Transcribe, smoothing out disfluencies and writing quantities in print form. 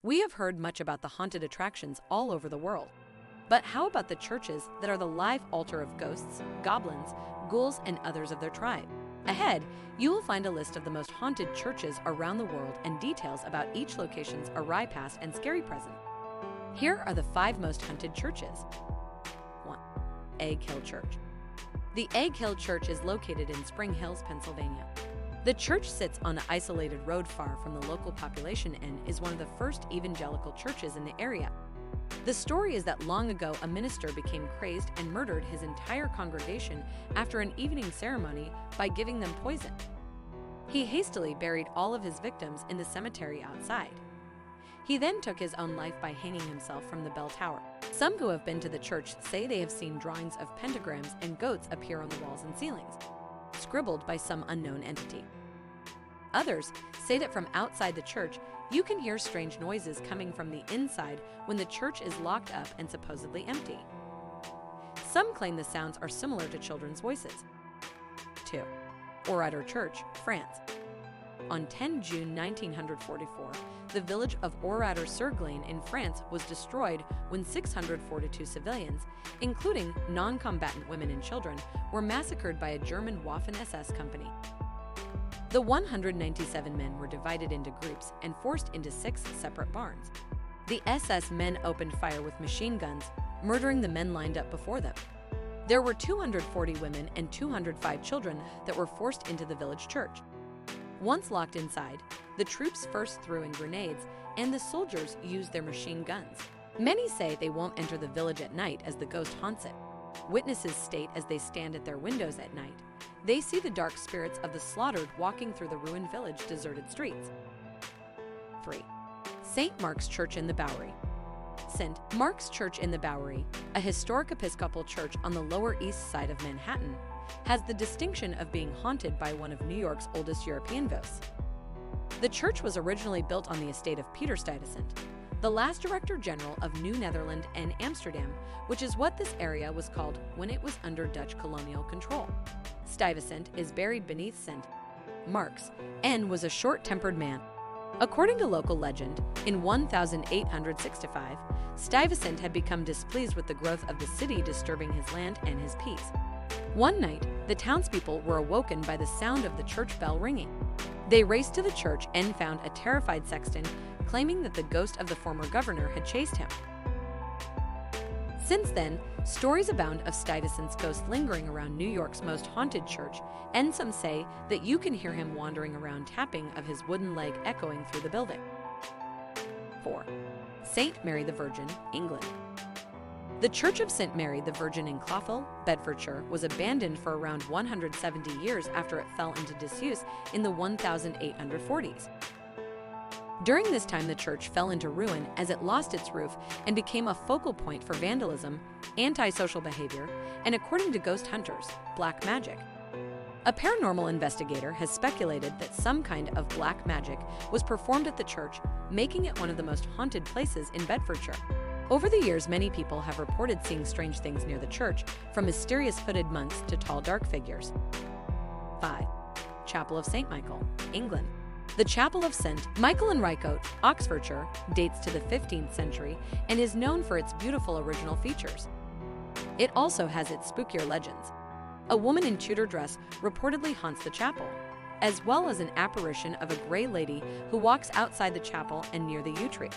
We have heard much about the haunted attractions all over the world. But how about the churches that are the live altar of ghosts, goblins, ghouls, and others of their tribe? Ahead, you will find a list of the most haunted churches around the world and details about each location's awry past and scary present. Here are the 5 most haunted churches. 1. Egg Hill Church. The Egg Hill Church is located in Spring Hills, Pennsylvania. The church sits on an isolated road far from the local population and is one of the first evangelical churches in the area. The story is that long ago a minister became crazed and murdered his entire congregation after an evening ceremony by giving them poison. He hastily buried all of his victims in the cemetery outside. He then took his own life by hanging himself from the bell tower. Some who have been to the church say they have seen drawings of pentagrams and goats appear on the walls and ceilings, scribbled by some unknown entity. Others say that from outside the church, you can hear strange noises coming from the inside when the church is locked up and supposedly empty. Some claim the sounds are similar to children's voices. 2. Oratory Church, France. On 10 June 1944, the village of Oratory in France was destroyed when 642 civilians, including non-combatant women and children, were massacred by a German Waffen-SS company. The 197 men were divided into groups and forced into 6 separate barns. The SS men opened fire with machine guns, murdering the men lined up before them. There were 240 women and 205 children that were forced into the village church. Once locked inside, the troops first threw in grenades and the soldiers used their machine guns. Many say they won't enter the village at night as the ghost haunts it. Witnesses state as they stand at their windows at night, they see the dark spirits of the slaughtered walking through the ruined village deserted streets. 3. St. Mark's Church in the Bowery. St. Mark's Church in the Bowery, a historic Episcopal church on the Lower East Side of Manhattan, has the distinction of being haunted by one of New York's oldest European ghosts. The church was originally built on the estate of Peter Stuyvesant, the last Director General of New Netherland and Amsterdam, which is what this area was called when it was under Dutch colonial control. Stuyvesant is buried beneath St. Mark's and was a short-tempered man. According to local legend, in 1865, Stuyvesant had become displeased with the growth of the city disturbing his land and his peace. One night, the townspeople were awoken by the sound of the church bell ringing. They raced to the church and found a terrified sexton claiming that the ghost of the former governor had chased him. Since then, stories abound of Stuyvesant's ghost lingering around New York's most haunted church, and some say that you can hear him wandering around tapping of his wooden leg echoing through the building. 4. St. Mary the Virgin, England. The Church of St. Mary the Virgin in Cloughall, Bedfordshire, was abandoned for around 170 years after it fell into disuse in the 1840s. During this time, the church fell into ruin as it lost its roof and became a focal point for vandalism, antisocial behavior, and, according to ghost hunters, black magic. A paranormal investigator has speculated that some kind of black magic was performed at the church, making it one of the most haunted places in Bedfordshire. Over the years, many people have reported seeing strange things near the church, from mysterious hooded monks to tall dark figures. 5. Chapel of St. Michael, England. The Chapel of St. Michael in Rycote, Oxfordshire, dates to the 15th century and is known for its beautiful original features. It also has its spookier legends. A woman in Tudor dress reportedly haunts the chapel, as well as an apparition of a gray lady who walks outside the chapel and near the yew tree.